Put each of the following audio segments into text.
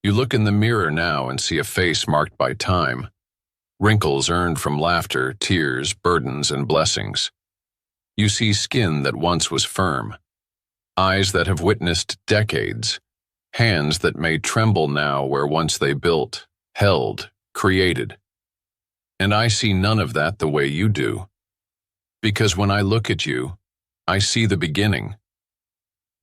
You look in the mirror now and see a face marked by time, wrinkles earned from laughter, tears, burdens, and blessings. You see skin that once was firm, eyes that have witnessed decades, hands that may tremble now where once they built, held, created. And I see none of that the way you do. Because when I look at you, I see the beginning.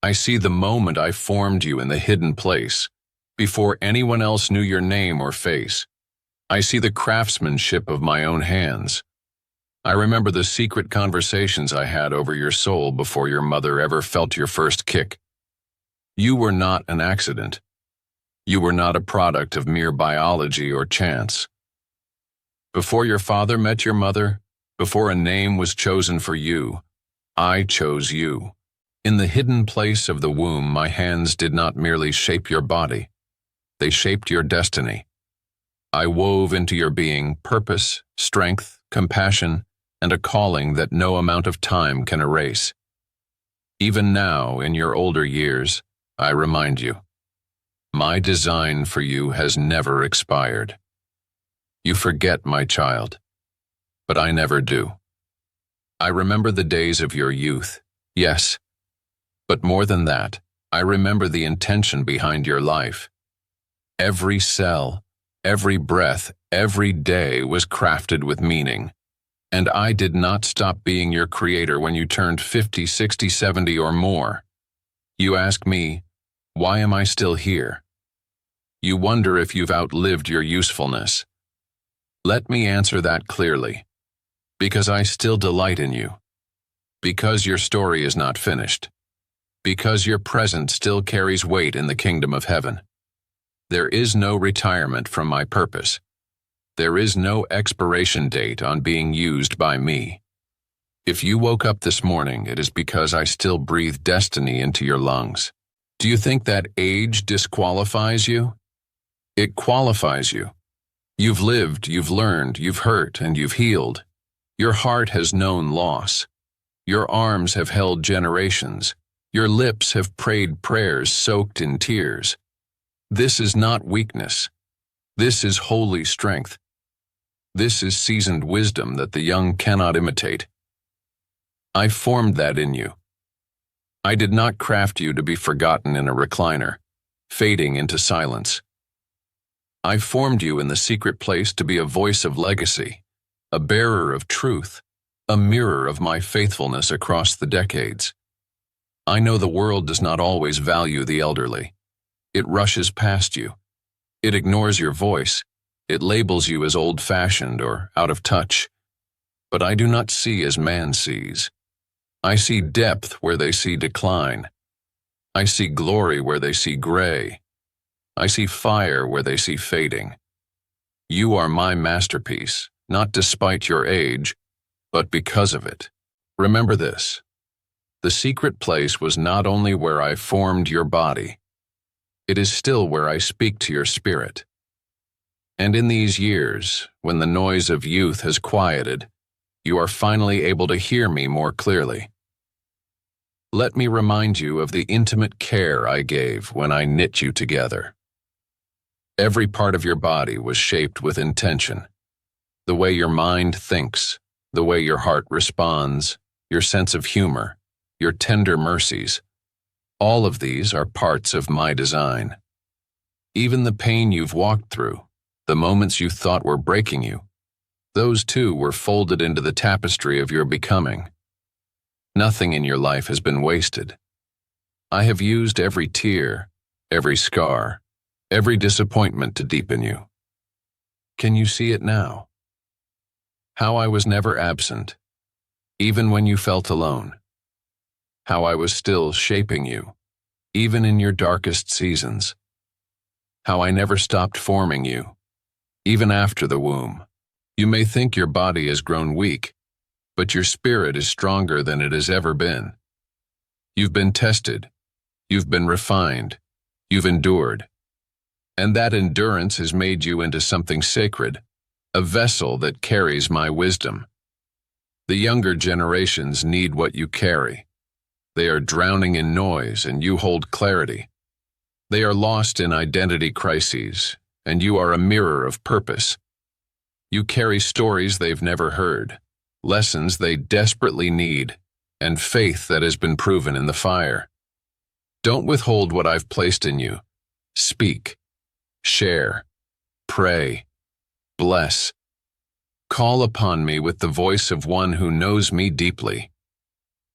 I see the moment I formed you in the hidden place, before anyone else knew your name or face. I see the craftsmanship of my own hands. I remember the secret conversations I had over your soul before your mother ever felt your first kick. You were not an accident. You were not a product of mere biology or chance. Before your father met your mother, before a name was chosen for you, I chose you. In the hidden place of the womb, my hands did not merely shape your body. They shaped your destiny. I wove into your being purpose, strength, compassion, and a calling that no amount of time can erase. Even now, in your older years, I remind you, my design for you has never expired. You forget, my child, but I never do. I remember the days of your youth, yes, but more than that, I remember the intention behind your life. Every cell, every breath, every day was crafted with meaning. And I did not stop being your creator when you turned 50, 60, 70 or more. You ask me, why am I still here? You wonder if you've outlived your usefulness. Let me answer that clearly. Because I still delight in you. Because your story is not finished. Because your present still carries weight in the kingdom of heaven. There is no retirement from my purpose. There is no expiration date on being used by me. If you woke up this morning, it is because I still breathe destiny into your lungs. Do you think that age disqualifies you? It qualifies you. You've lived, you've learned, you've hurt, and you've healed. Your heart has known loss. Your arms have held generations. Your lips have prayed prayers soaked in tears. This is not weakness. This is holy strength. This is seasoned wisdom that the young cannot imitate. I formed that in you. I did not craft you to be forgotten in a recliner, fading into silence. I formed you in the secret place to be a voice of legacy, a bearer of truth, a mirror of my faithfulness across the decades. I know the world does not always value the elderly. It rushes past you. It ignores your voice. It labels you as old-fashioned or out of touch. But I do not see as man sees. I see depth where they see decline. I see glory where they see gray. I see fire where they see fading. You are my masterpiece, not despite your age, but because of it. Remember this. The secret place was not only where I formed your body, it is still where I speak to your spirit. And in these years, when the noise of youth has quieted, you are finally able to hear me more clearly. Let me remind you of the intimate care I gave when I knit you together. Every part of your body was shaped with intention. The way your mind thinks, the way your heart responds, your sense of humor, your tender mercies. All of these are parts of my design. Even the pain you've walked through, the moments you thought were breaking you, those too were folded into the tapestry of your becoming. Nothing in your life has been wasted. I have used every tear, every scar, every disappointment to deepen you. Can you see it now? How I was never absent, even when you felt alone. How I was still shaping you, even in your darkest seasons. How I never stopped forming you, even after the womb. You may think your body has grown weak, but your spirit is stronger than it has ever been. You've been tested, you've been refined, you've endured. And that endurance has made you into something sacred, a vessel that carries my wisdom. The younger generations need what you carry. They are drowning in noise, and you hold clarity. They are lost in identity crises, and you are a mirror of purpose. You carry stories they've never heard, lessons they desperately need, and faith that has been proven in the fire. Don't withhold what I've placed in you. Speak, share, pray, bless. Call upon me with the voice of one who knows me deeply.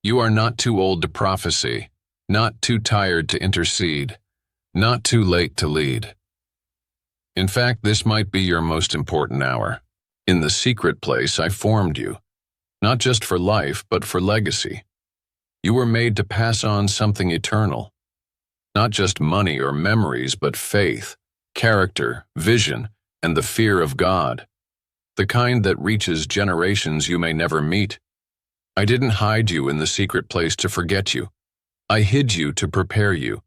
You are not too old to prophesy, not too tired to intercede, not too late to lead. In fact, this might be your most important hour. In the secret place, I formed you, not just for life, but for legacy. You were made to pass on something eternal. Not just money or memories, but faith, character, vision, and the fear of God. The kind that reaches generations you may never meet. I didn't hide you in the secret place to forget you. I hid you to prepare you.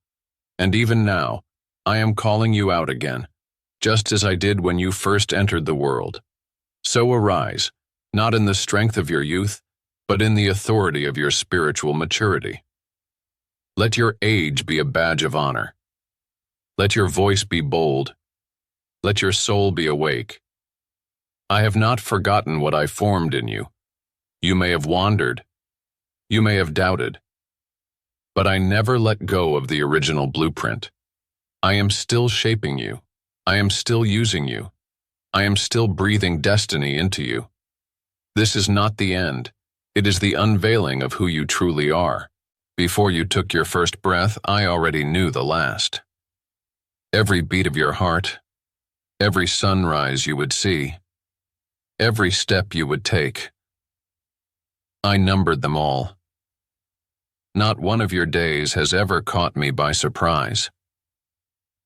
And even now, I am calling you out again, just as I did when you first entered the world. So arise, not in the strength of your youth, but in the authority of your spiritual maturity. Let your age be a badge of honor. Let your voice be bold. Let your soul be awake. I have not forgotten what I formed in you. You may have wandered. You may have doubted. But I never let go of the original blueprint. I am still shaping you. I am still using you. I am still breathing destiny into you. This is not the end. It is the unveiling of who you truly are. Before you took your first breath, I already knew the last. Every beat of your heart, every sunrise you would see, every step you would take, I numbered them all. Not one of your days has ever caught me by surprise.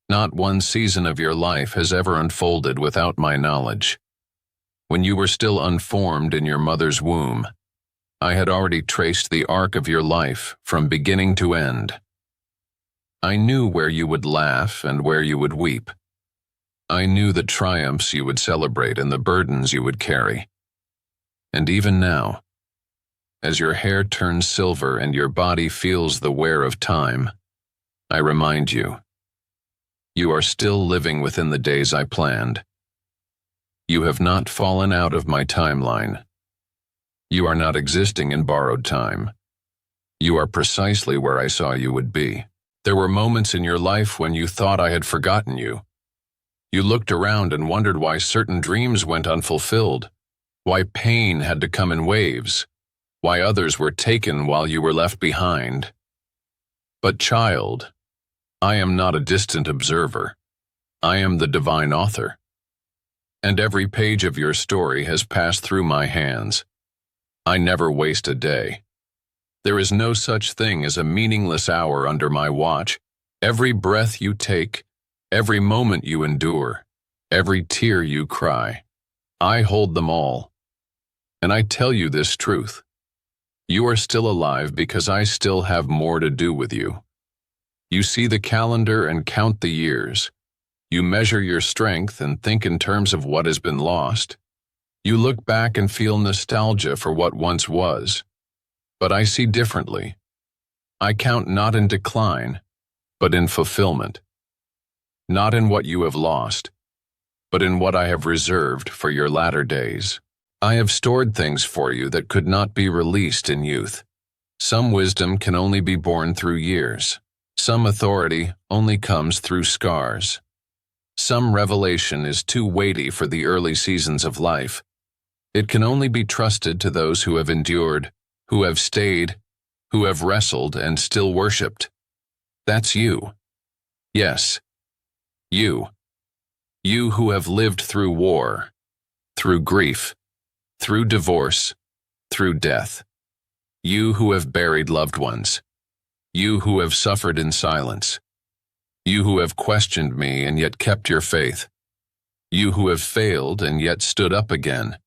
Not one season of your life has ever unfolded without my knowledge. When you were still unformed in your mother's womb, I had already traced the arc of your life from beginning to end. I knew where you would laugh and where you would weep. I knew the triumphs you would celebrate and the burdens you would carry. And even now, as your hair turns silver and your body feels the wear of time, I remind you, you are still living within the days I planned. You have not fallen out of my timeline. You are not existing in borrowed time. You are precisely where I saw you would be. There were moments in your life when you thought I had forgotten you. You looked around and wondered why certain dreams went unfulfilled, why pain had to come in waves, why others were taken while you were left behind. But child, I am not a distant observer. I am the divine author. And every page of your story has passed through my hands. I never waste a day. There is no such thing as a meaningless hour under my watch. Every breath you take, every moment you endure, every tear you cry, I hold them all. And I tell you this truth. You are still alive because I still have more to do with you. You see the calendar and count the years. You measure your strength and think in terms of what has been lost. You look back and feel nostalgia for what once was. But I see differently. I count not in decline, but in fulfillment. Not in what you have lost, but in what I have reserved for your latter days. I have stored things for you that could not be released in youth. Some wisdom can only be born through years. Some authority only comes through scars. Some revelation is too weighty for the early seasons of life. It can only be trusted to those who have endured, who have stayed, who have wrestled and still worshipped. That's you. Yes, you. You who have lived through war, through grief, through divorce, through death. You who have buried loved ones. You who have suffered in silence. You who have questioned me and yet kept your faith. You who have failed and yet stood up again.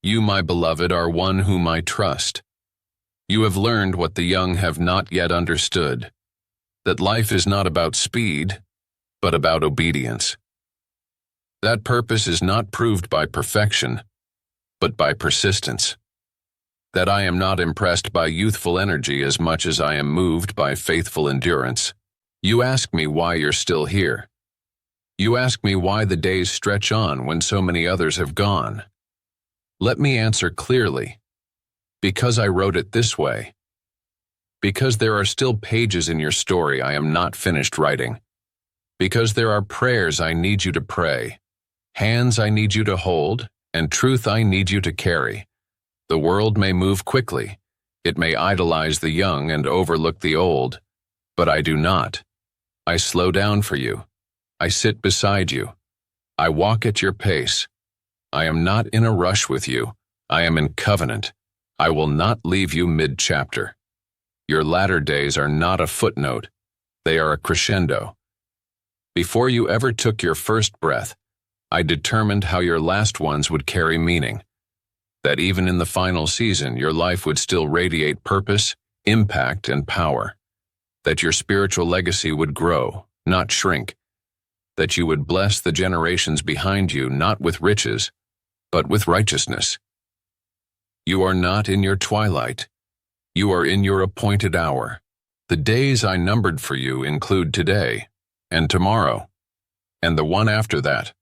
You, my beloved, are one whom I trust. You have learned what the young have not yet understood, that life is not about speed, but about obedience. That purpose is not proved by perfection, but by persistence. That I am not impressed by youthful energy as much as I am moved by faithful endurance. You ask me why you're still here. You ask me why the days stretch on when so many others have gone. Let me answer clearly. Because I wrote it this way. Because there are still pages in your story I am not finished writing. Because there are prayers I need you to pray, hands I need you to hold, and truth I need you to carry. The world may move quickly. It may idolize the young and overlook the old. But I do not. I slow down for you. I sit beside you. I walk at your pace. I am not in a rush with you. I am in covenant. I will not leave you mid-chapter. Your latter days are not a footnote. They are a crescendo. Before you ever took your first breath, I determined how your last ones would carry meaning. That even in the final season, your life would still radiate purpose, impact, and power. That your spiritual legacy would grow, not shrink. That you would bless the generations behind you not with riches, but with righteousness. You are not in your twilight. You are in your appointed hour. The days I numbered for you include today, and tomorrow, and the one after that.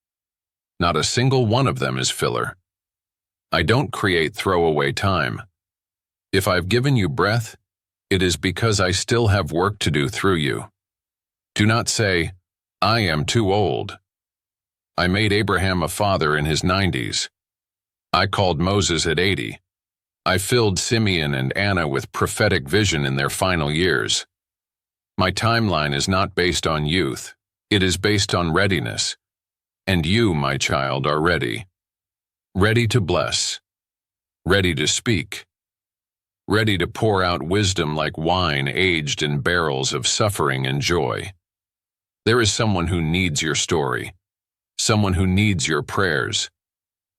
Not a single one of them is filler. I don't create throwaway time. If I've given you breath, it is because I still have work to do through you. Do not say, I am too old. I made Abraham a father in his 90s. I called Moses at 80. I filled Simeon and Anna with prophetic vision in their final years. My timeline is not based on youth. It is based on readiness. And you, my child, are ready. Ready to bless. Ready to speak. Ready to pour out wisdom like wine aged in barrels of suffering and joy. There is someone who needs your story. Someone who needs your prayers.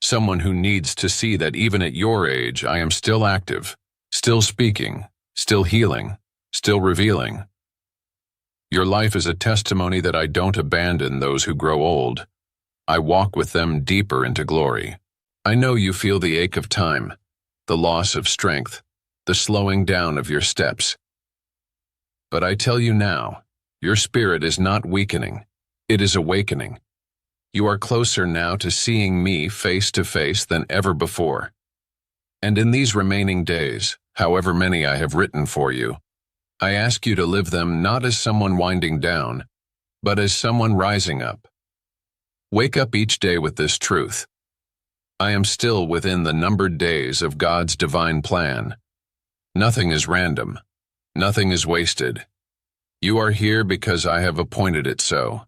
Someone who needs to see that even at your age, I am still active, still speaking, still healing, still revealing. Your life is a testimony that I don't abandon those who grow old. I walk with them deeper into glory. I know you feel the ache of time, the loss of strength, the slowing down of your steps. But I tell you now, your spirit is not weakening, it is awakening. You are closer now to seeing me face to face than ever before. And in these remaining days, however many I have written for you, I ask you to live them not as someone winding down, but as someone rising up. Wake up each day with this truth. I am still within the numbered days of God's divine plan. Nothing is random. Nothing is wasted. You are here because I have appointed it so.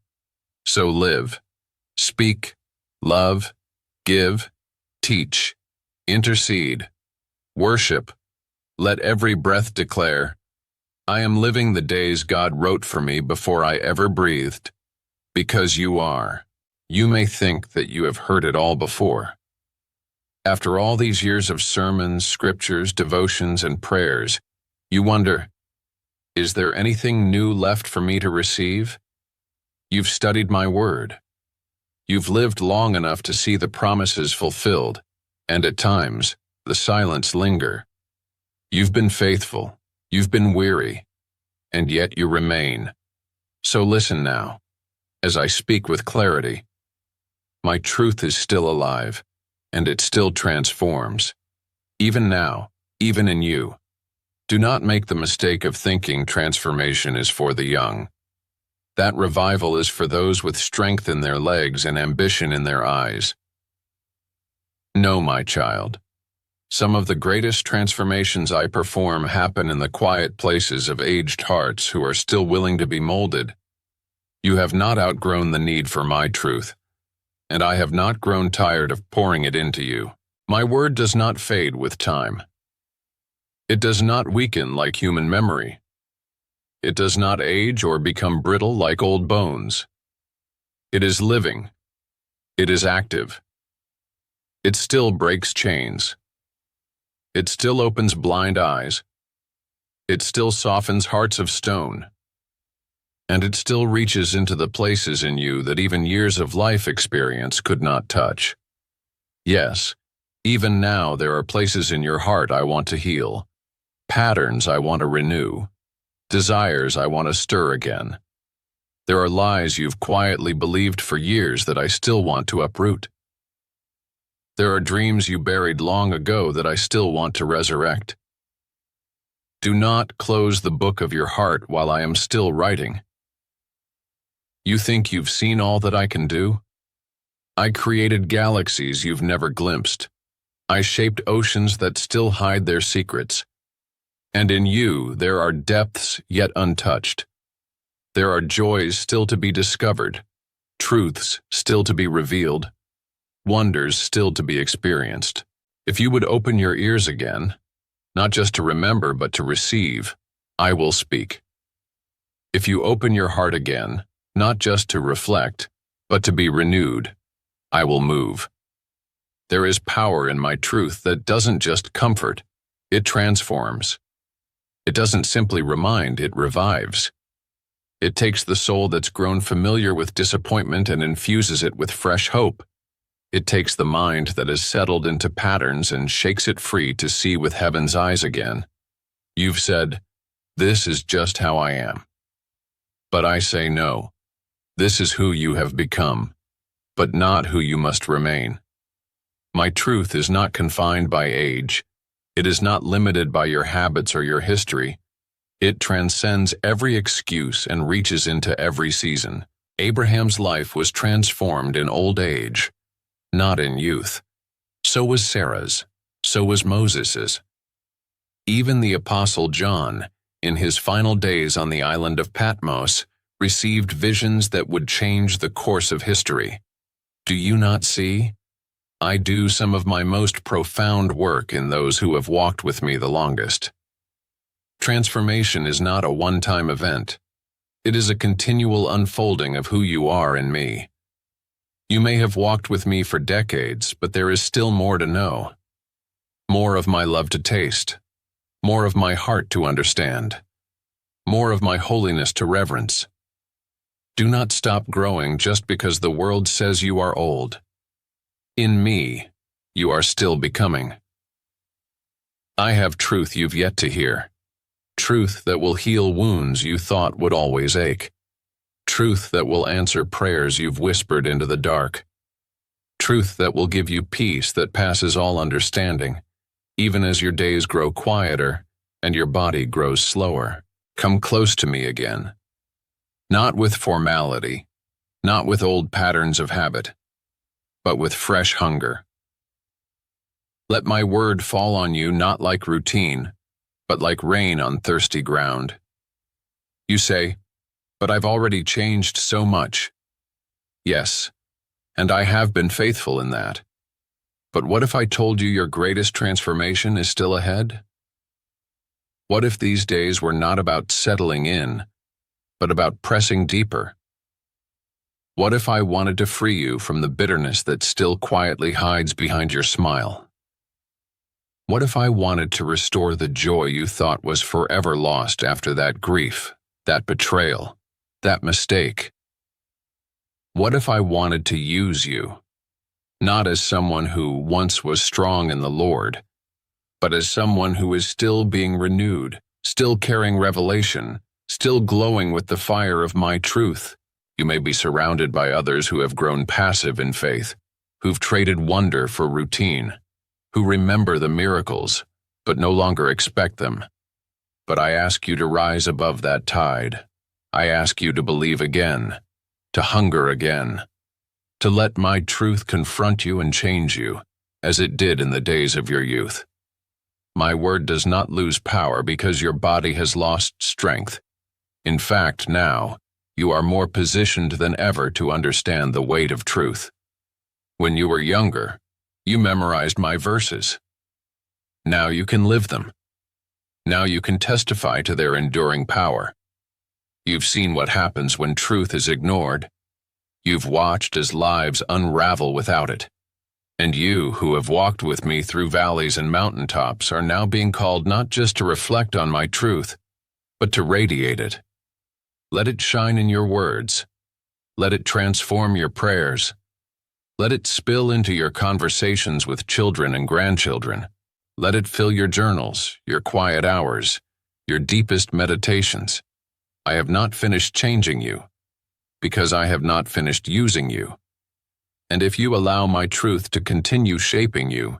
So live. Speak, love, give, teach, intercede, worship. Let every breath declare, I am living the days God wrote for me before I ever breathed. Because you are. You may think that you have heard it all before. After all these years of sermons, scriptures, devotions, and prayers, you wonder, is there anything new left for me to receive? You've studied my word. You've lived long enough to see the promises fulfilled, and at times, the silence linger. You've been faithful, you've been weary, and yet you remain. So listen now, as I speak with clarity. My truth is still alive, and it still transforms. Even now, even in you. Do not make the mistake of thinking transformation is for the young. That revival is for those with strength in their legs and ambition in their eyes. No, my child. Some of the greatest transformations I perform happen in the quiet places of aged hearts who are still willing to be molded. You have not outgrown the need for my truth, and I have not grown tired of pouring it into you. My word does not fade with time. It does not weaken like human memory. It does not age or become brittle like old bones. It is living. It is active. It still breaks chains. It still opens blind eyes. It still softens hearts of stone. And it still reaches into the places in you that even years of life experience could not touch. Yes, even now there are places in your heart I want to heal, patterns I want to renew, desires I want to stir again. There are lies you've quietly believed for years that I still want to uproot. There are dreams you buried long ago that I still want to resurrect. Do not close the book of your heart while I am still writing. You think you've seen all that I can do? I created galaxies you've never glimpsed. I shaped oceans that still hide their secrets. And in you, there are depths yet untouched. There are joys still to be discovered, truths still to be revealed, wonders still to be experienced. If you would open your ears again, not just to remember but to receive, I will speak. If you open your heart again, not just to reflect, but to be renewed, I will move. There is power in my truth that doesn't just comfort, it transforms. It doesn't simply remind, it revives. It takes the soul that's grown familiar with disappointment and infuses it with fresh hope. It takes the mind that has settled into patterns and shakes it free to see with heaven's eyes again. You've said, "This is just how I am." But I say no. This is who you have become, but not who you must remain. My truth is not confined by age. It is not limited by your habits or your history. It transcends every excuse and reaches into every season. Abraham's life was transformed in old age, not in youth. So was Sarah's. So was Moses's. Even the Apostle John, in his final days on the island of Patmos, received visions that would change the course of history. Do you not see? I do some of my most profound work in those who have walked with me the longest. Transformation is not a one-time event. It is a continual unfolding of who you are in me. You may have walked with me for decades, but there is still more to know. More of my love to taste. More of my heart to understand. More of my holiness to reverence. Do not stop growing just because the world says you are old. In me, you are still becoming. I have truth you've yet to hear. Truth that will heal wounds you thought would always ache. Truth that will answer prayers you've whispered into the dark. Truth that will give you peace that passes all understanding, even as your days grow quieter and your body grows slower. Come close to me again. Not with formality, not with old patterns of habit, but with fresh hunger. Let my word fall on you not like routine, but like rain on thirsty ground. You say, "But I've already changed so much." Yes, and I have been faithful in that. But what if I told you your greatest transformation is still ahead? What if these days were not about settling in, but about pressing deeper? What if I wanted to free you from the bitterness that still quietly hides behind your smile? What if I wanted to restore the joy you thought was forever lost after that grief, that betrayal, that mistake? What if I wanted to use you, not as someone who once was strong in the Lord, but as someone who is still being renewed, still carrying revelation, still glowing with the fire of my truth? You may be surrounded by others who have grown passive in faith, who've traded wonder for routine, who remember the miracles, but no longer expect them. But I ask you to rise above that tide. I ask you to believe again, to hunger again, to let my truth confront you and change you, as it did in the days of your youth. My word does not lose power because your body has lost strength. In fact, now, you are more positioned than ever to understand the weight of truth. When you were younger, you memorized my verses. Now you can live them. Now you can testify to their enduring power. You've seen what happens when truth is ignored. You've watched as lives unravel without it. And you, who have walked with me through valleys and mountaintops, are now being called not just to reflect on my truth, but to radiate it. Let it shine in your words. Let it transform your prayers. Let it spill into your conversations with children and grandchildren. Let it fill your journals, your quiet hours, your deepest meditations. I have not finished changing you. because I have not finished using you. And if you allow my truth to continue shaping you,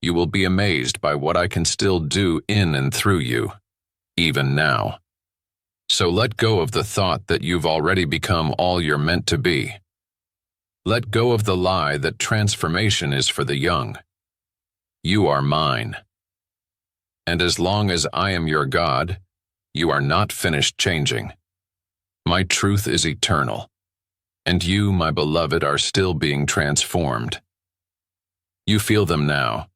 you will be amazed by what I can still do in and through you, even now. So let go of the thought that you've already become all you're meant to be. Let go of the lie that transformation is for the young. You are mine. And as long as I am your God, you are not finished changing. My truth is eternal, and you, my beloved, are still being transformed. You feel them now,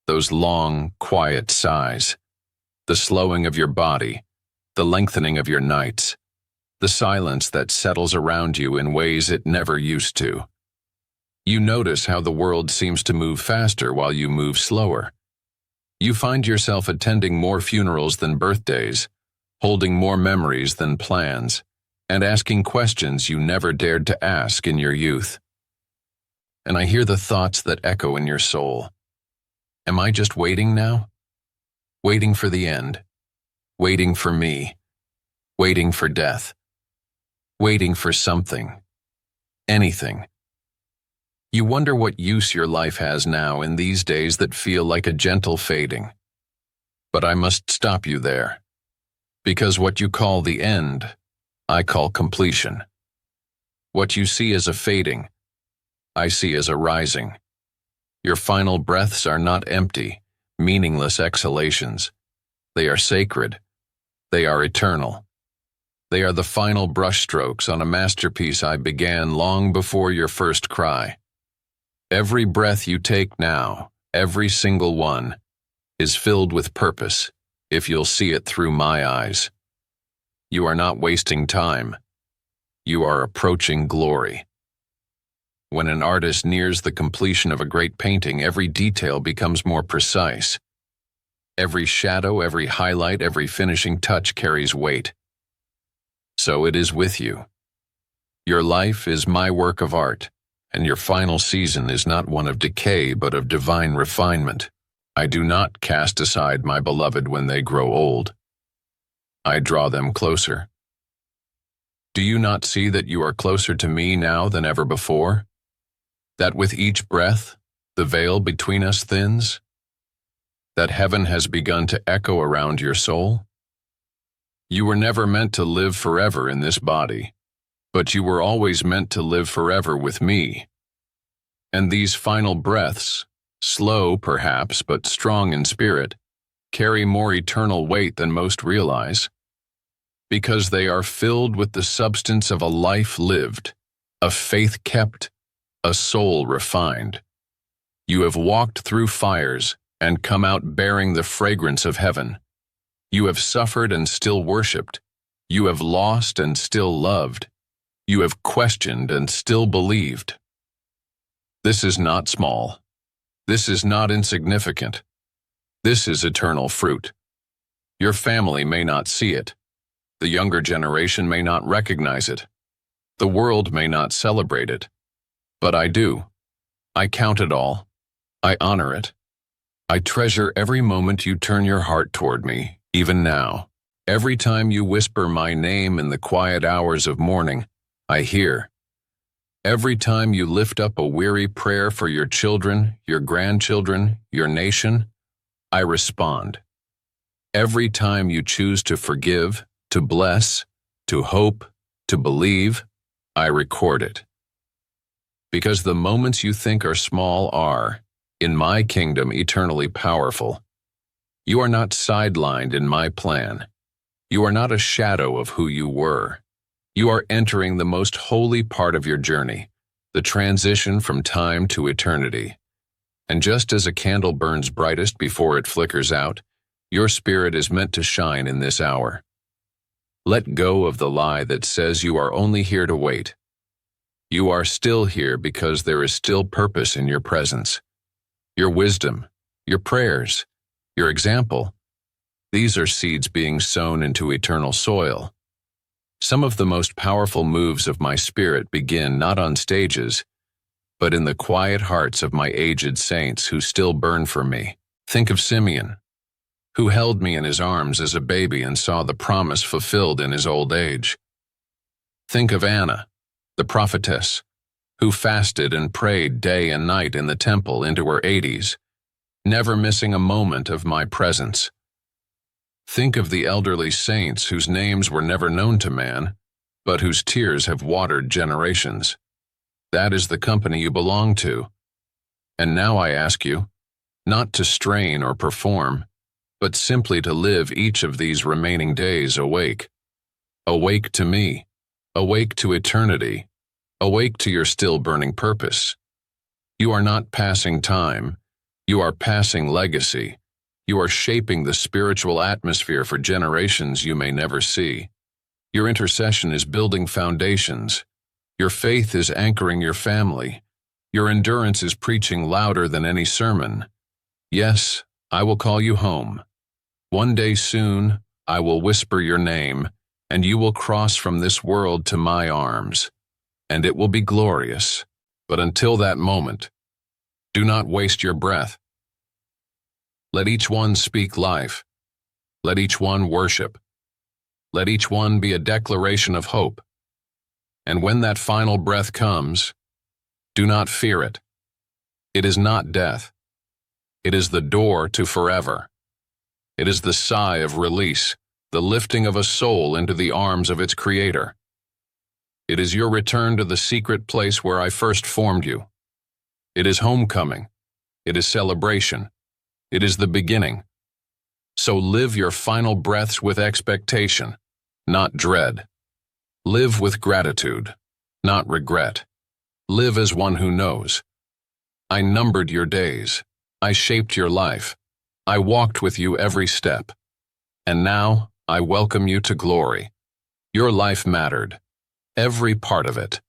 those long, quiet sighs, the slowing of your body, the lengthening of your nights, the silence that settles around you in ways it never used to. You notice how the world seems to move faster while you move slower. You find yourself attending more funerals than birthdays, holding more memories than plans, and asking questions you never dared to ask in your youth. And I hear the thoughts that echo in your soul. Am I just waiting now? Waiting for the end. Waiting for me. Waiting for death. Waiting for something. Anything. You wonder what use your life has now in these days that feel like a gentle fading. But I must stop you there. Because what you call the end, I call completion. What you see as a fading, I see as a rising. Your final breaths are not empty, meaningless exhalations. They are sacred. They are eternal. They are the final brushstrokes on a masterpiece I began long before your first cry. Every breath you take now, every single one, is filled with purpose, if you'll see it through my eyes. You are not wasting time. You are approaching glory. When an artist nears the completion of a great painting, every detail becomes more precise. Every shadow, every highlight, every finishing touch carries weight. So it is with you. Your life is my work of art, and your final season is not one of decay but of divine refinement. I do not cast aside my beloved when they grow old. I draw them closer. Do you not see that you are closer to me now than ever before? That with each breath, the veil between us thins? That heaven has begun to echo around your soul? You were never meant to live forever in this body, but you were always meant to live forever with me. And these final breaths, slow perhaps, but strong in spirit, carry more eternal weight than most realize, because they are filled with the substance of a life lived, a faith kept, a soul refined. You have walked through fires and come out bearing the fragrance of heaven. You have suffered and still worshipped. You have lost and still loved. You have questioned and still believed. This is not small. This is not insignificant. This is eternal fruit. Your family may not see it. The younger generation may not recognize it. The world may not celebrate it. But I do. I count it all. I honor it. I treasure every moment you turn your heart toward me, even now. Every time you whisper my name in the quiet hours of morning, I hear. Every time you lift up a weary prayer for your children, your grandchildren, your nation, I respond. Every time you choose to forgive, to bless, to hope, to believe, I record it. Because the moments you think are small are, in my kingdom, eternally powerful. You are not sidelined in my plan. You are not a shadow of who you were. You are entering the most holy part of your journey, the transition from time to eternity. And just as a candle burns brightest before it flickers out, your spirit is meant to shine in this hour. Let go of the lie that says you are only here to wait. You are still here because there is still purpose in your presence. Your wisdom, your prayers, your example, these are seeds being sown into eternal soil. Some of the most powerful moves of my spirit begin not on stages, but in the quiet hearts of my aged saints who still burn for me. Think of Simeon, who held me in his arms as a baby and saw the promise fulfilled in his old age. Think of Anna, the prophetess, who fasted and prayed day and night in the temple into her 80s, never missing a moment of my presence. Think of the elderly saints whose names were never known to man, but whose tears have watered generations. That is the company you belong to. And now I ask you, not to strain or perform, but simply to live each of these remaining days awake. Awake to me, awake to eternity, awake to your still burning purpose. You are not passing time, you are passing legacy. You are shaping the spiritual atmosphere for generations you may never see. Your intercession is building foundations. Your faith is anchoring your family. Your endurance is preaching louder than any sermon. Yes, I will call you home. One day soon, I will whisper your name, and you will cross from this world to my arms, and it will be glorious. But until that moment, do not waste your breath. Let each one speak life. Let each one worship. Let each one be a declaration of hope. And when that final breath comes, do not fear it. It is not death. It is the door to forever. It is the sigh of release, the lifting of a soul into the arms of its creator. It is your return to the secret place where I first formed you. It is homecoming. It is celebration. It is the beginning. So live your final breaths with expectation, not dread. Live with gratitude, not regret. Live as one who knows. I numbered your days. I shaped your life. I walked with you every step. And now I welcome you to glory. Your life mattered. Every part of it.